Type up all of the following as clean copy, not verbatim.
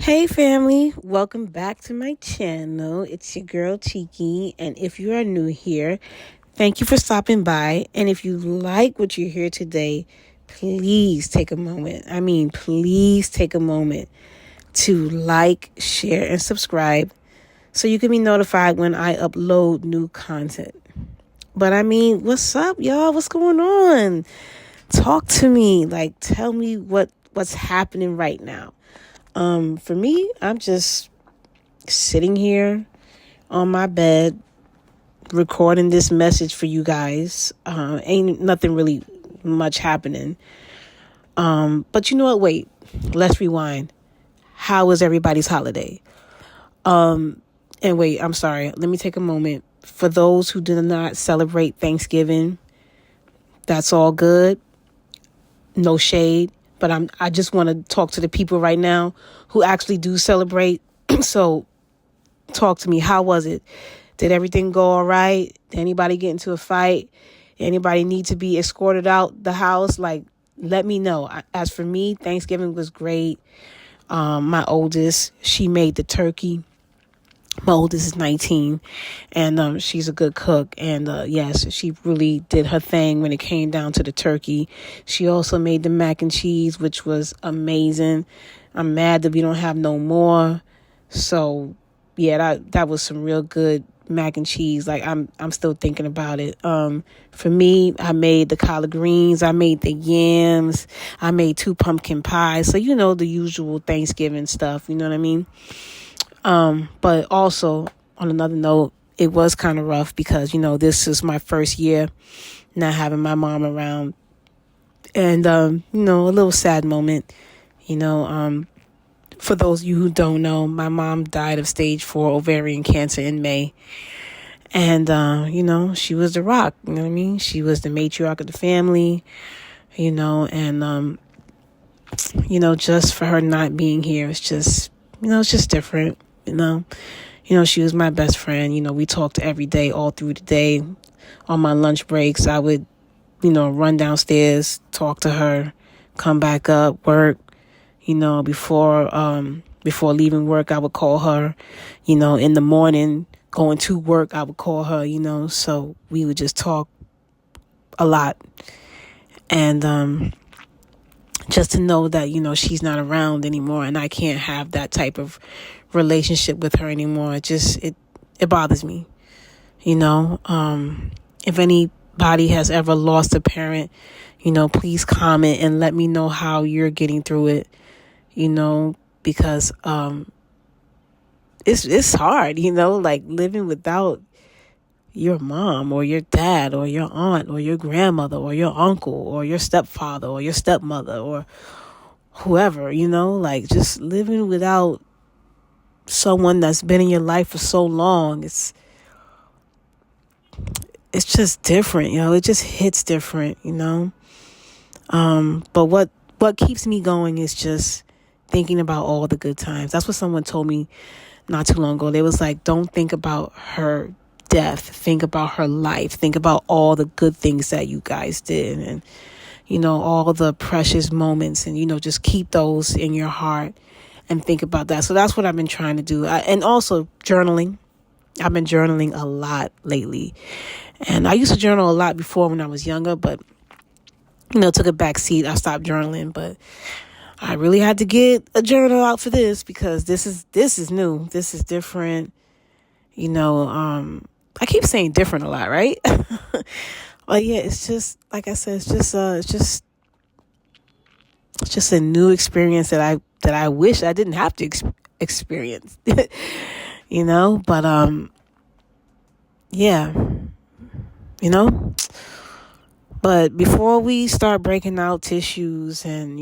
Hey family, welcome back to my channel. It's your girl Cheeky, and if you are new here, thank you for stopping by. And if you like what you hear today, please take a moment. Please take a moment to like, share, and subscribe so you can be notified when I upload new content. But what's up, y'all? What's going on? Talk to me. Tell me what's happening right now. For me, I'm just sitting here on my bed recording this message for you guys. Ain't nothing really much happening. But you know what? Wait, let's rewind. How was everybody's holiday? And wait, I'm sorry. Let me take a moment. For those who do not celebrate Thanksgiving, that's all good. No shade. But I just want to talk to the people right now who actually do celebrate. So talk to me. How was it? Did everything go all right? Did anybody get into a fight? Anybody need to be escorted out the house? Let me know. As for me, Thanksgiving was great. My oldest, she made the turkey. My oldest is 19, and she's a good cook. And yes, she really did her thing when it came down to the turkey. She also made the mac and cheese, which was amazing. I'm mad that we don't have no more. So yeah, that was some real good mac and cheese. I'm still thinking about it. For me, I made the collard greens, I made the yams, I made 2 pumpkin pies. So the usual Thanksgiving stuff. You know what I mean? But also on another note, it was kind of rough because, this is my first year not having my mom around. And, a little sad moment, for those of you who don't know, my mom died of stage 4 ovarian cancer in May. And, she was the rock, you know what I mean? She was the matriarch of the family, and, just for her not being here, it's just different. She was my best friend. We talked every day, all through the day. On my lunch breaks, I would, run downstairs, talk to her, come back up, work. Before leaving work, I would call her. In the morning, going to work, I would call her. So we would just talk a lot. And just to know that, she's not around anymore and I can't have that type of relationship with her anymore. It bothers me. If anybody has ever lost a parent, please comment and let me know how you're getting through it, because it's hard, living without your mom or your dad or your aunt or your grandmother or your uncle or your stepfather or your stepmother or whoever, just living without someone that's been in your life for so long. It's just different, it just hits different, but what keeps me going is just thinking about all the good times. That's what someone told me not too long ago. They was like, don't think about her death, think about her life, think about all the good things that you guys did, and all the precious moments, and just keep those in your heart and think about that. So that's what I've been trying to do. And also journaling. I've been journaling a lot lately, and I used to journal a lot before when I was younger, but took a back seat. I stopped journaling, but I really had to get a journal out for this because this is new. This is different. I keep saying different a lot, right? But yeah, it's just, like I said, it's just a new experience that I wish I didn't have to experience, but, yeah, but before we start breaking out tissues and,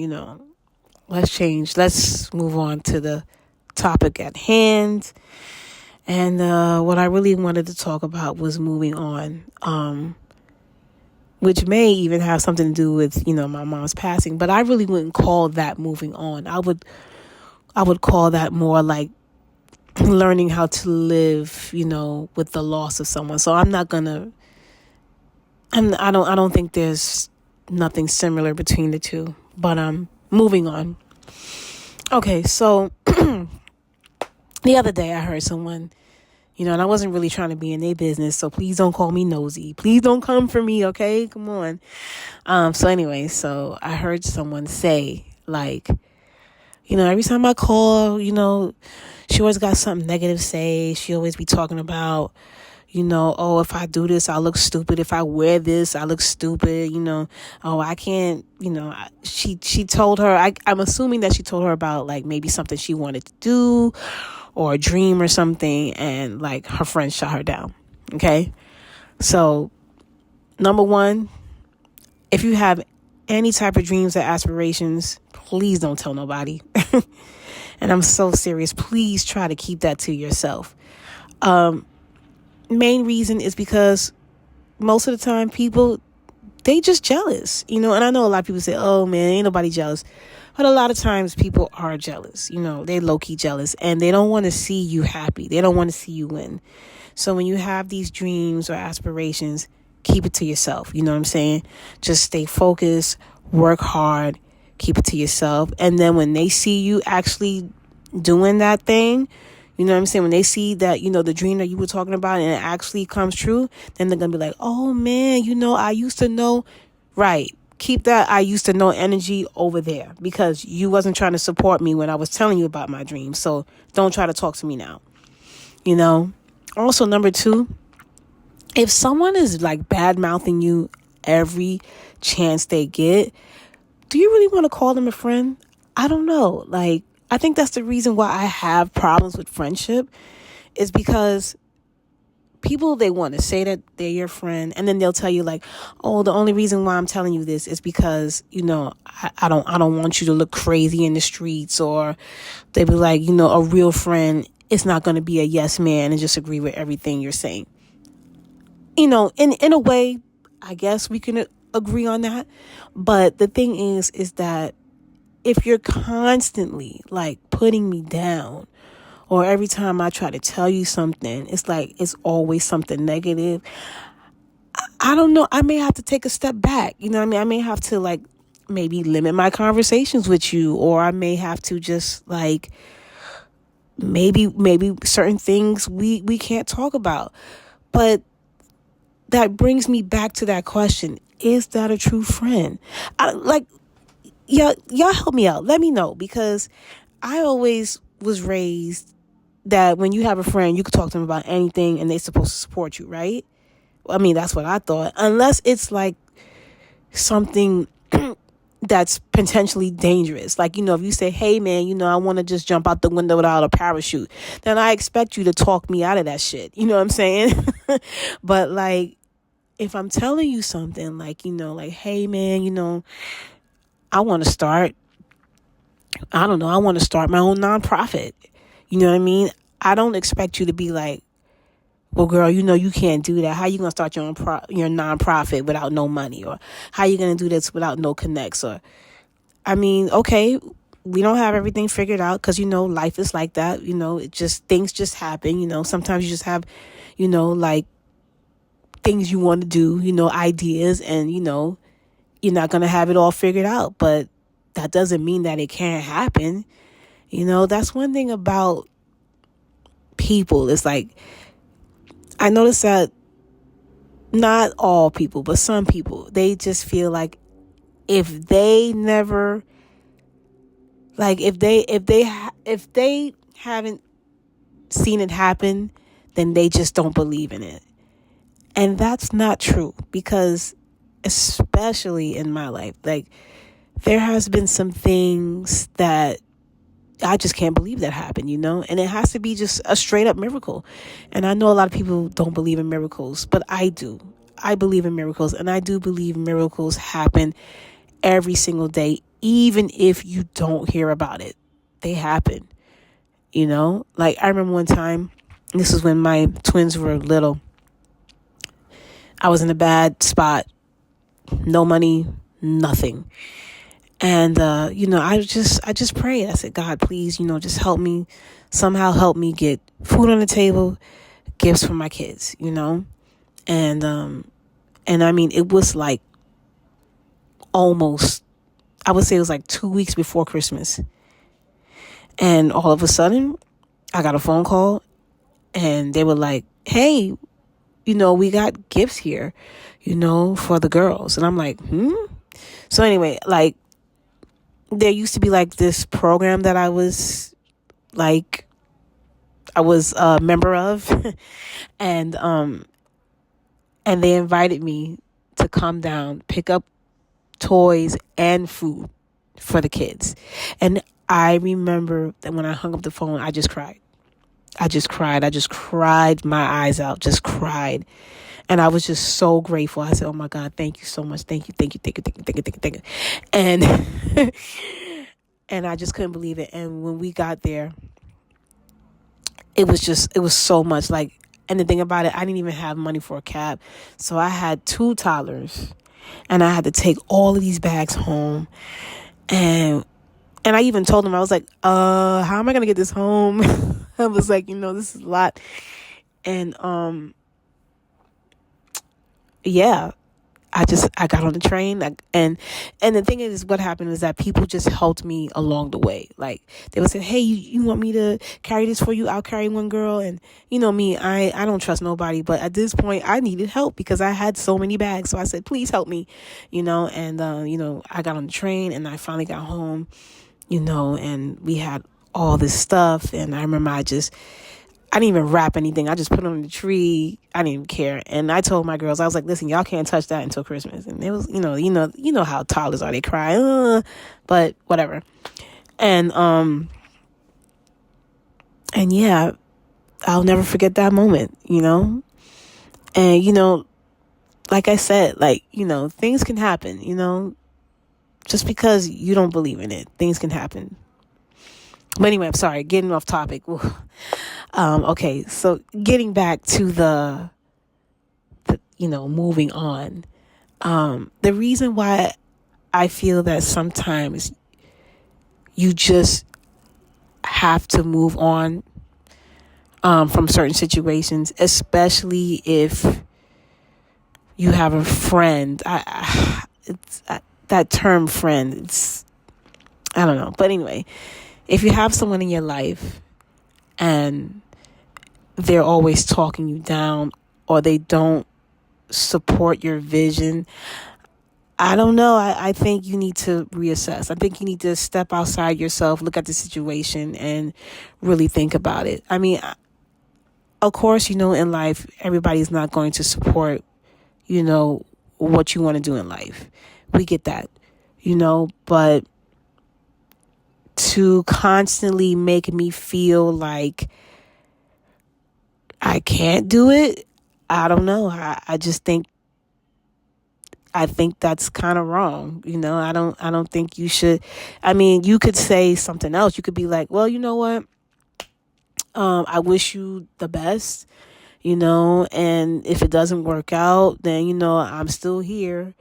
let's move on to the topic at hand. And what I really wanted to talk about was moving on, which may even have something to do with, my mom's passing. But I really wouldn't call that moving on. I would call that more like learning how to live, with the loss of someone. So I don't think there's nothing similar between the two. But moving on. Okay, so the other day I heard someone, and I wasn't really trying to be in their business, so please don't call me nosy. Please don't come for me, okay? Come on. So anyway, so I heard someone say, like, every time I call, she always got something negative to say. She always be talking about, oh, if I do this, I look stupid. If I wear this, I look stupid. Oh, I can't, she told her, I'm assuming that she told her about like maybe something she wanted to do or a dream or something. And like her friend shot her down. Okay. So number one, if you have any type of dreams or aspirations, please don't tell nobody. And I'm so serious. Please try to keep that to yourself. Main reason is because most of the time people, they just jealous, and I know a lot of people say, oh man, ain't nobody jealous. But a lot of times people are jealous, they low-key jealous, and they don't want to see you happy. They don't want to see you win. So when you have these dreams or aspirations, keep it to yourself. You know what I'm saying? Just stay focused, work hard, keep it to yourself. And then when they see you actually doing that thing, you know what I'm saying? When they see that, the dream that you were talking about and it actually comes true, then they're going to be like, oh man, I used to know. Right. Keep that I used to know energy over there because you wasn't trying to support me when I was telling you about my dreams. So don't try to talk to me now. Also, number two, if someone is like bad mouthing you every chance they get, do you really want to call them a friend? I don't know. Like, I think that's the reason why I have problems with friendship is because people, they want to say that they're your friend, and then they'll tell you like, oh, the only reason why I'm telling you this is because, I don't want you to look crazy in the streets, or they be like, a real friend is not going to be a yes man and just agree with everything you're saying. In a way, I guess we can agree on that. But the thing is that if you're constantly like putting me down, or every time I try to tell you something, it's like it's always something negative, I don't know. I may have to take a step back. You know what I mean? I may have to like maybe limit my conversations with you, or I may have to just like maybe certain things we can't talk about. But that brings me back to that question. Is that a true friend? Y'all help me out. Let me know, because I always was raised that when you have a friend, you can talk to them about anything and they're supposed to support you, right? I mean, that's what I thought. Unless it's like something that's potentially dangerous. Like, if you say, hey man, I want to just jump out the window without a parachute, then I expect you to talk me out of that shit. You know what I'm saying? But like, if I'm telling you something like, like, hey man, I want to start my own nonprofit. You know what I mean? I don't expect you to be like, well, girl, you can't do that. How you going to start your your nonprofit without no money? Or how you going to do this without no connects? Or, I mean, okay, we don't have everything figured out because, life is like that. Things just happen. Sometimes you just have, like things you want to do, ideas, and, you're not going to have it all figured out. But that doesn't mean that it can't happen. That's one thing about people. It's like, I noticed that not all people, but some people, they just feel like if they never, like if they haven't seen it happen, then they just don't believe in it. And that's not true, because especially in my life, like there has been some things that I just can't believe that happened, and it has to be just a straight up miracle. And I know a lot of people don't believe in miracles, but I do. I believe in miracles, and I do believe miracles happen every single day, even if you don't hear about it. They happen, Like I remember one time, this is when my twins were little. I was in a bad spot, no money, nothing. And, I just prayed. I said, God, please, just help me, somehow help me get food on the table, gifts for my kids, and I mean, it was like almost, I would say it was like 2 weeks before Christmas. And all of a sudden, I got a phone call and they were like, hey, we got gifts here, for the girls. And I'm like, So anyway, like, there used to be like this program that I was a member of, and they invited me to come down, pick up toys and food for the kids. And I remember that when I hung up the phone, I just cried. I just cried my eyes out, just cried. And I was just so grateful. I said, oh my God, thank you so much. Thank you, thank you, thank you, thank you, thank you, thank you, thank you. And and I just couldn't believe it. And when we got there, it was so much. Like, and the thing about it, I didn't even have money for a cab. So I had 2 toddlers and I had to take all of these bags home. And I even told them, I was like, how am I going to get this home? I was like, this is a lot. And, yeah, I got on the train, and the thing is, what happened was that people just helped me along the way. Like, they would say, hey, you want me to carry this for you? I'll carry one girl. And me, I don't trust nobody, but at this point I needed help because I had so many bags. So I said, please help me, and I got on the train and I finally got home, and we had all this stuff. And I remember I didn't even wrap anything. I just put it on the tree. I didn't even care. And I told my girls, I was like, listen, y'all can't touch that until Christmas. And it was, you know how toddlers are. They cry, but whatever. And yeah, I'll never forget that moment, And, like I said, like, things can happen, just because you don't believe in it, things can happen. But anyway, I'm sorry, getting off topic. Okay, so getting back to the moving on. The reason why I feel that sometimes you just have to move on from certain situations, especially if you have a friend. That term friend, I don't know. But anyway, if you have someone in your life and they're always talking you down or they don't support your vision, I don't know. I think you need to reassess. I think you need to step outside yourself, look at the situation, and really think about it. I mean, of course, in life, everybody's not going to support, what you want to do in life. We get that, but to constantly make me feel like I can't do it, I don't know. I think that's kind of wrong. I don't think you should. I mean, you could say something else. You could be like, well, you know what? I wish you the best, and if it doesn't work out, then, I'm still here.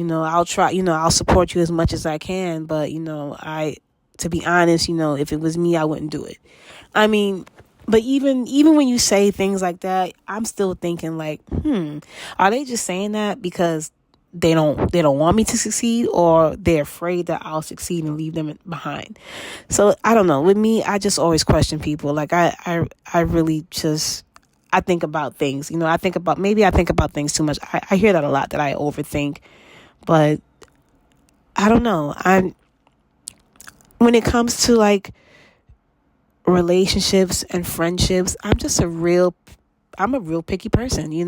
I'll try, I'll support you as much as I can. But, to be honest, if it was me, I wouldn't do it. I mean, but even when you say things like that, I'm still thinking like, are they just saying that because they don't want me to succeed, or they're afraid that I'll succeed and leave them behind? So I don't know. With me, I just always question people. Like I really just, I think about things. I think about things too much. I hear that a lot, that I overthink, but I don't know. When it comes to like relationships and friendships, I'm a real picky person. You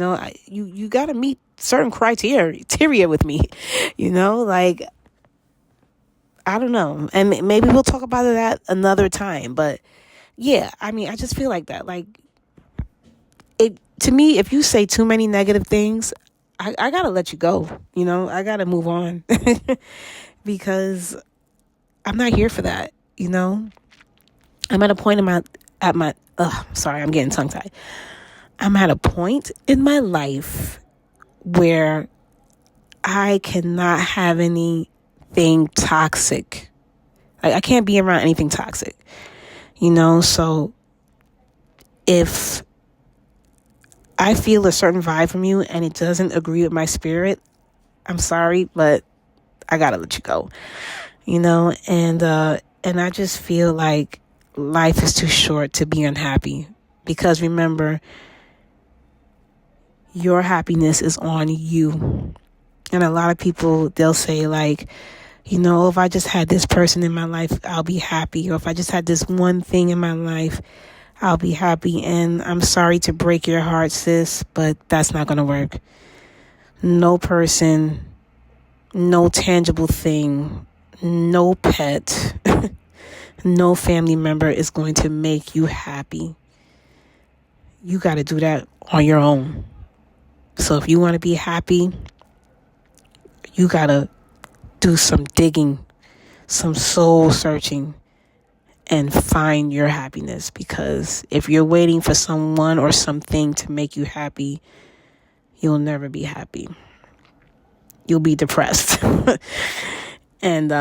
got to meet certain criteria with me, like, I don't know. And maybe we'll talk about that another time. But yeah, I mean, I just feel like that. Like, to me, if you say too many negative things, I got to let you go. I got to move on because I'm not here for that. I'm at a point sorry, I'm getting tongue tied. I'm at a point in my life where I cannot have anything toxic. I can't be around anything toxic, so if I feel a certain vibe from you and it doesn't agree with my spirit, I'm sorry, but I gotta let you go, and I just feel like life is too short to be unhappy. Because remember, your happiness is on you. And a lot of people, they'll say like, if I just had this person in my life, I'll be happy. Or if I just had this one thing in my life, I'll be happy. And I'm sorry to break your heart, sis, but that's not going to work. No person, no tangible thing, no pet, no family member is going to make you happy. You got to do that on your own. So if you want to be happy, you got to do some digging, some soul searching, and find your happiness. Because if you're waiting for someone or something to make you happy, you'll never be happy. You'll be depressed. And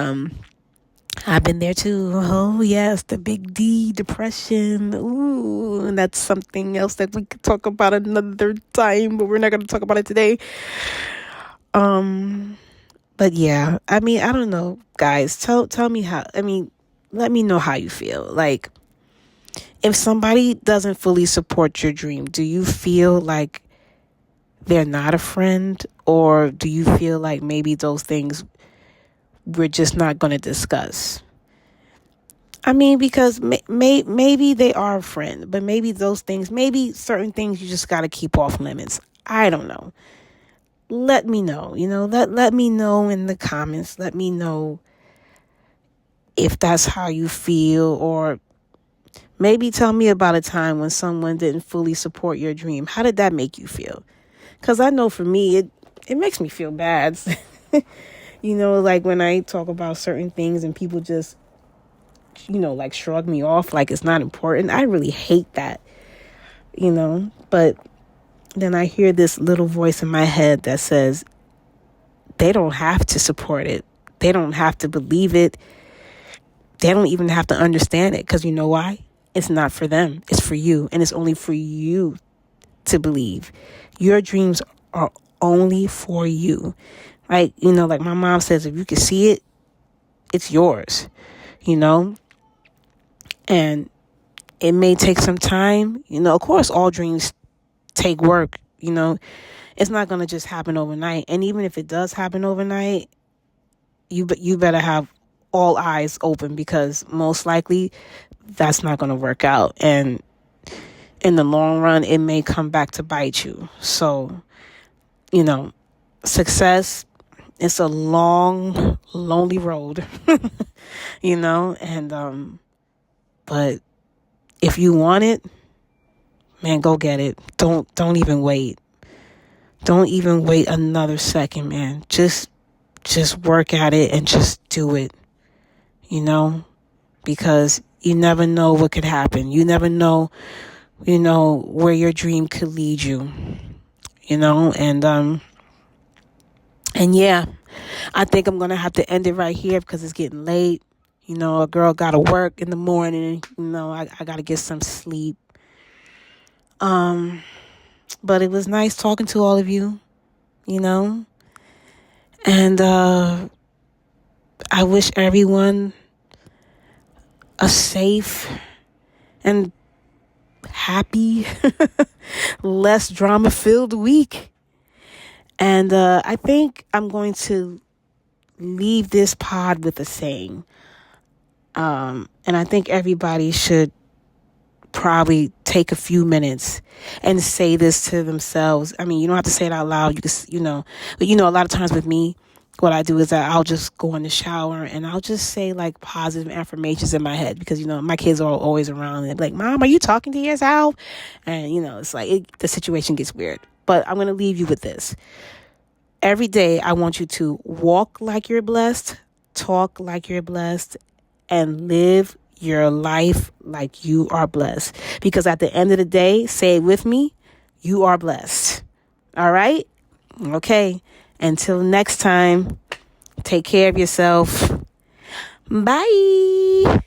I've been there too. Oh yes, the big D, depression. Ooh, and that's something else that we could talk about another time, but we're not going to talk about it today. But yeah, I don't know, guys. Tell me how. Let me know how you feel. Like, if somebody doesn't fully support your dream, do you feel like they're not a friend, or do you feel like maybe those things we're just not going to discuss? Because maybe they are a friend, but maybe certain things you just got to keep off limits. I don't know. Let me know, let me know in the comments. Let me know if that's how you feel, or maybe tell me about a time when someone didn't fully support your dream. How did that make you feel? Because I know for me, it makes me feel bad. Like when I talk about certain things and people just, like shrug me off like it's not important. I really hate that, but then I hear this little voice in my head that says they don't have to support it. They don't have to believe it. They don't even have to understand it. Because you know why? It's not for them. It's for you. And it's only for you to believe. Your dreams are only for you. Like, like my mom says, if you can see it, it's yours, And it may take some time. Of course, all dreams take work. It's not going to just happen overnight. And even if it does happen overnight, you better have all eyes open, because most likely that's not going to work out. And in the long run, it may come back to bite you. So, success, it's a long, lonely road, and, but if you want it, man, go get it. Don't even wait. Don't even wait another second, man. Just work at it and just do it, because you never know what could happen. You never know, where your dream could lead you, and yeah, I think I'm going to have to end it right here because it's getting late. A girl got to work in the morning. I got to get some sleep. But it was nice talking to all of you, and I wish everyone a safe and happy, less drama-filled week. And I think I'm going to leave this pod with a saying. And I think everybody should probably take a few minutes and say this to themselves. You don't have to say it out loud. You can, but a lot of times with me, what I do is that I'll just go in the shower and I'll just say like positive affirmations in my head, because, my kids are always around and like, Mom, are you talking to yourself? And, it's like the situation gets weird. But I'm going to leave you with this. Every day, I want you to walk like you're blessed, talk like you're blessed, and live your life like you are blessed. Because at the end of the day, say it with me, you are blessed. All right? Okay. Until next time, take care of yourself. Bye.